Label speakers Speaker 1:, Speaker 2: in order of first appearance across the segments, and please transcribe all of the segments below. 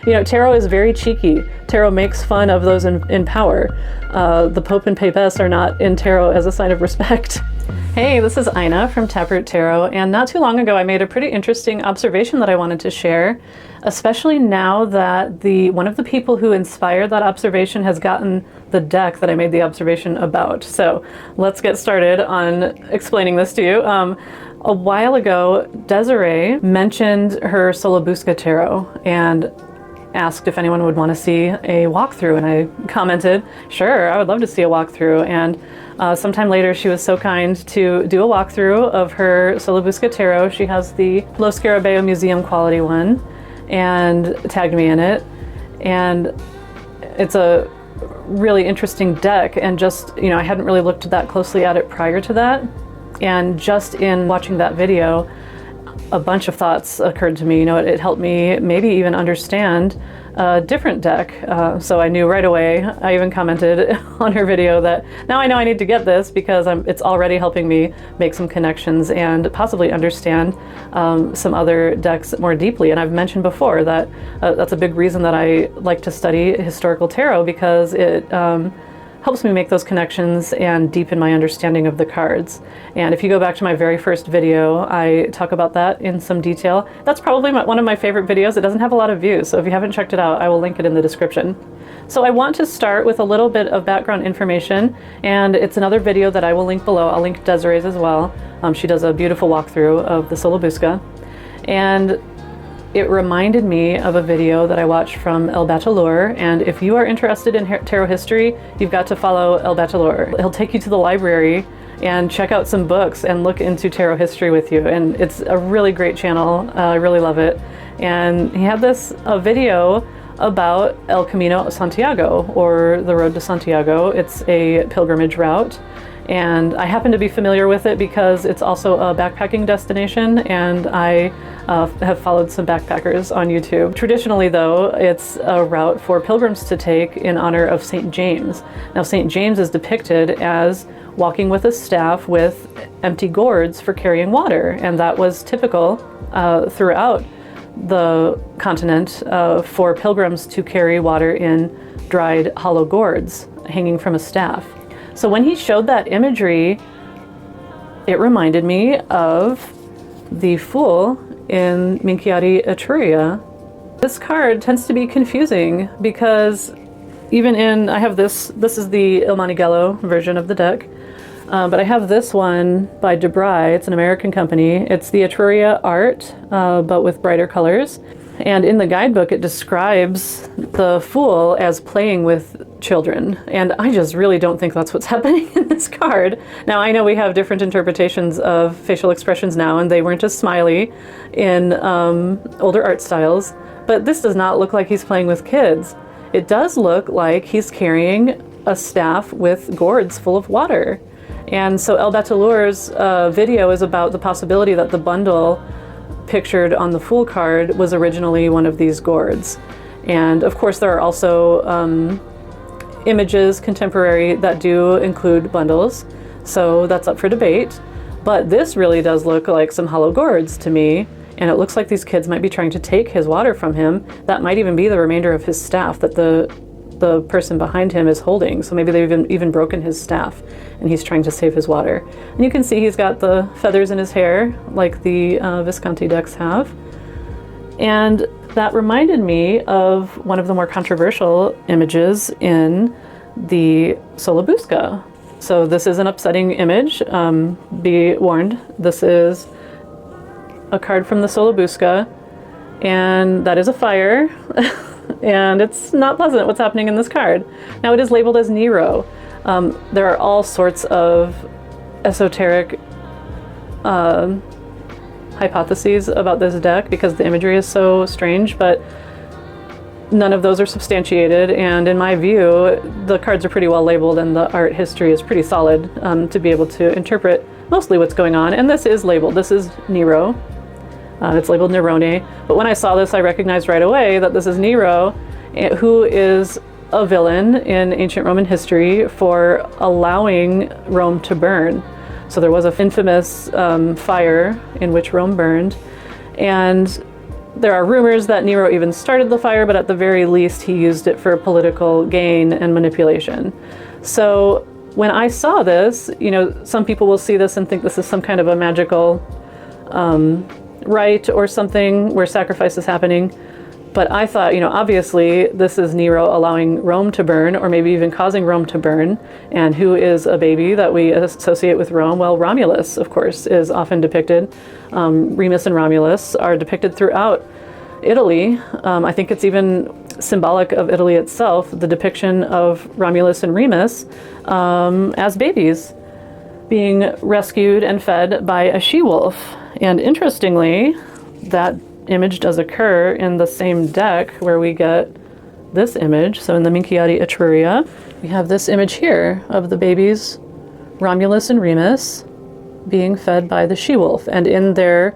Speaker 1: You know, tarot is very cheeky. Tarot makes fun of those in power. The Pope and Papess are not in tarot as a sign of respect. Hey, this is Ina from Taproot Tarot, and not too long ago I made a pretty interesting observation that I wanted to share, especially now that one of the people who inspired that observation has gotten the deck that I made the observation about. So let's get started on explaining this to you. A while ago, Desiree mentioned her Sola Busca tarot and asked if anyone would want to see a walkthrough, and I commented, sure, I would love to see a walkthrough. And sometime later she was so kind to do a walkthrough of her Sola Busca tarot. She has the Lo Scarabeo Museum quality one and tagged me in it, and it's a really interesting deck. And just, you know, I hadn't really looked that closely at it prior to that, and just in watching that video a bunch of thoughts occurred to me. You know, it helped me maybe even understand a different deck. So I knew right away, I even commented on her video that now I know I need to get this because it's already helping me make some connections and possibly understand some other decks more deeply. And I've mentioned before that that's a big reason that I like to study historical tarot, because it helps me make those connections and deepen my understanding of the cards. And if you go back to my very first video, I talk about that in some detail. That's probably one of my favorite videos. It doesn't have a lot of views, so if you haven't checked it out, I will link it in the description. So I want to start with a little bit of background information, and it's another video that I will link below. I'll link Desiree's as well. She does a beautiful walkthrough of the Sola Busca. And it reminded me of a video that I watched from El Bateleur, and if you are interested in tarot history, you've got to follow El Bateleur. He'll take you to the library and check out some books and look into tarot history with you, and it's a really great channel. I really love it. And he had a video about El Camino de Santiago, or the Road to Santiago. It's a pilgrimage route, and I happen to be familiar with it because it's also a backpacking destination, and I have followed some backpackers on YouTube. Traditionally though, it's a route for pilgrims to take in honor of St. James. Now St. James is depicted as walking with a staff with empty gourds for carrying water, and that was typical throughout the continent for pilgrims to carry water in dried hollow gourds hanging from a staff. So when he showed that imagery, it reminded me of the Fool in Minchiate, Etruria. This card tends to be confusing because even I have this is the Il Manigello version of the deck, but I have this one by Debray. It's an American company. It's the Etruria art, but with brighter colors. And in the guidebook, it describes the Fool as playing with children. And I just really don't think that's what's happening in this card. Now, I know we have different interpretations of facial expressions now, and they weren't as smiley in older art styles, but this does not look like he's playing with kids. It does look like he's carrying a staff with gourds full of water. And so El Bateleur's video is about the possibility that the bundle pictured on the Fool card was originally one of these gourds. And of course there are also images contemporary that do include bundles, so that's up for debate. But this really does look like some hollow gourds to me, and it looks like these kids might be trying to take his water from him. That might even be the remainder of his staff that the person behind him is holding. So maybe they've even broken his staff and he's trying to save his water. And you can see he's got the feathers in his hair like the Visconti decks have. And that reminded me of one of the more controversial images in the Sola Busca. So this is an upsetting image. Be warned, this is a card from the Sola Busca, and that is a fire. And it's not pleasant what's happening in this card. Now it is labeled as Nero. There are all sorts of esoteric hypotheses about this deck because the imagery is so strange, but none of those are substantiated. And in my view, the cards are pretty well labeled and the art history is pretty solid to be able to interpret mostly what's going on. And this is labeled, this is Nero. It's labeled Nerone, but when I saw this, I recognized right away that this is Nero, who is a villain in ancient Roman history for allowing Rome to burn. So there was an infamous fire in which Rome burned, and There are rumors that Nero even started the fire, but at the very least he used it for political gain and manipulation. So when I saw this, you know, some people will see this and think this is some kind of a magical rite or something where sacrifice is happening. But I thought, you know, obviously this is Nero allowing Rome to burn, or maybe even causing Rome to burn. And who is a baby that we associate with Rome? Well, Romulus, of course, is often depicted. Remus and Romulus are depicted throughout Italy. I think it's even symbolic of Italy itself, the depiction of Romulus and Remus as babies being rescued and fed by a she-wolf. And interestingly, that image does occur in the same deck where we get this image. So in the Minchiate Etruria, we have this image here of the babies Romulus and Remus being fed by the she-wolf. And in their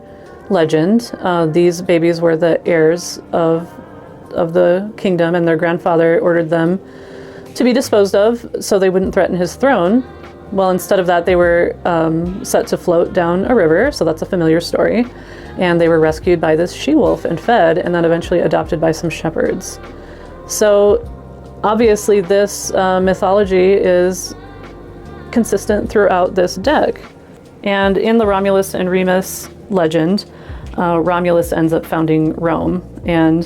Speaker 1: legend, these babies were the heirs of the kingdom, and their grandfather ordered them to be disposed of so they wouldn't threaten his throne. Well, instead of that, they were set to float down a river, so that's a familiar story. And they were rescued by this she-wolf and fed, and then eventually adopted by some shepherds. So obviously this mythology is consistent throughout this deck. And in the Romulus and Remus legend, Romulus ends up founding Rome, and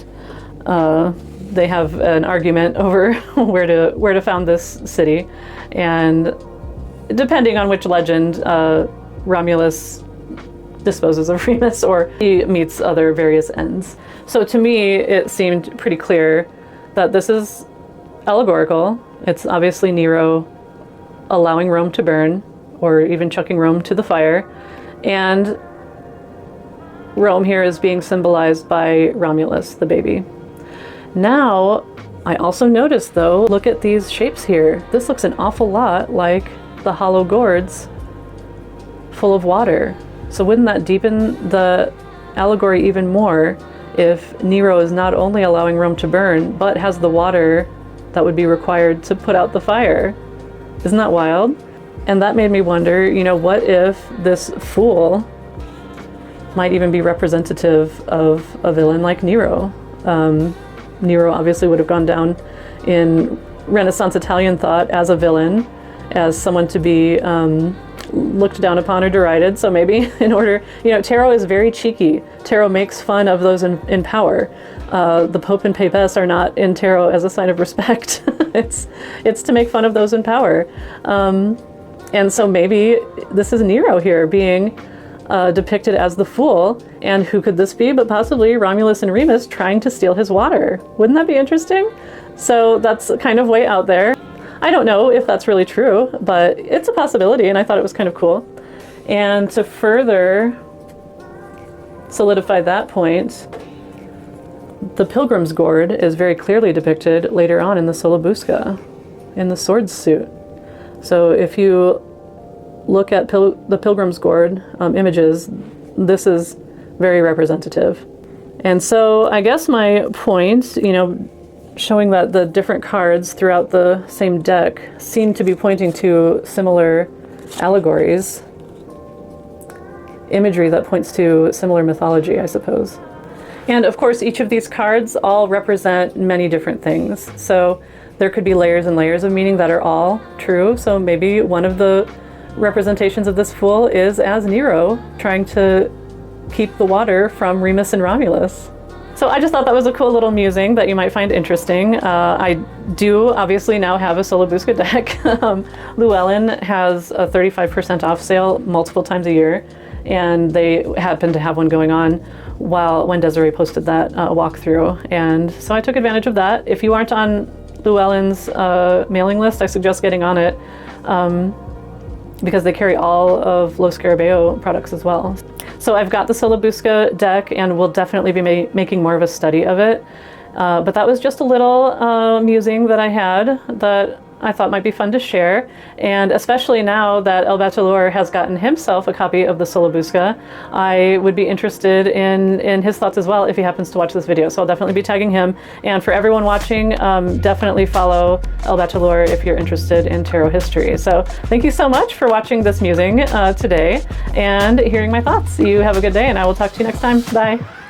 Speaker 1: they have an argument over where to found this city. And depending on which legend, Romulus disposes of Remus, or he meets other various ends. So to me, it seemed pretty clear that this is allegorical. It's obviously Nero allowing Rome to burn, or even chucking Rome to the fire. And Rome here is being symbolized by Romulus, the baby. Now, I also noticed though, look at these shapes here. This looks an awful lot like the hollow gourds full of water. So wouldn't that deepen the allegory even more if Nero is not only allowing Rome to burn, but has the water that would be required to put out the fire? Isn't that wild? And that made me wonder, you know, what if this fool might even be representative of a villain like Nero? Nero obviously would have gone down in Renaissance Italian thought as a villain, as someone to be looked down upon or derided. So maybe in order, you know, tarot is very cheeky. Tarot makes fun of those in power. The Pope and Papess are not in tarot as a sign of respect. It's to make fun of those in power. And so maybe this is Nero here being depicted as the fool. And who could this be but possibly Romulus and Remus trying to steal his water? Wouldn't that be interesting? So that's kind of way out there. I don't know if that's really true, but it's a possibility, and I thought it was kind of cool. And to further solidify that point, the pilgrim's gourd is very clearly depicted later on in the Sola Busca, in the sword suit. So if you look at the pilgrim's gourd images, this is very representative. And so I guess my point, you know, showing that the different cards throughout the same deck seem to be pointing to similar allegories, imagery that points to similar mythology, I suppose. And of course, each of these cards all represent many different things. So there could be layers and layers of meaning that are all true. So maybe one of the representations of this fool is as Nero trying to keep the water from Remus and Romulus. So I just thought that was a cool little musing that you might find interesting. I do obviously now have a Sola Busca deck. Llewellyn has a 35% off sale multiple times a year, and they happen to have one going on when Desiree posted that walkthrough. And so I took advantage of that. If you aren't on Llewellyn's mailing list, I suggest getting on it because they carry all of Lo Scarabeo products as well. So I've got the Sola Busca deck, and we'll definitely be making more of a study of it. But that was just a little musing that I had that I thought might be fun to share. And especially now that El Bachelor has gotten himself a copy of the Sola Busca, I would be interested in his thoughts as well if he happens to watch this video. So I'll definitely be tagging him. And for everyone watching, definitely follow El Bachelor if you're interested in tarot history. So thank you so much for watching this musing today and hearing my thoughts. You have a good day, and I will talk to you next time. Bye.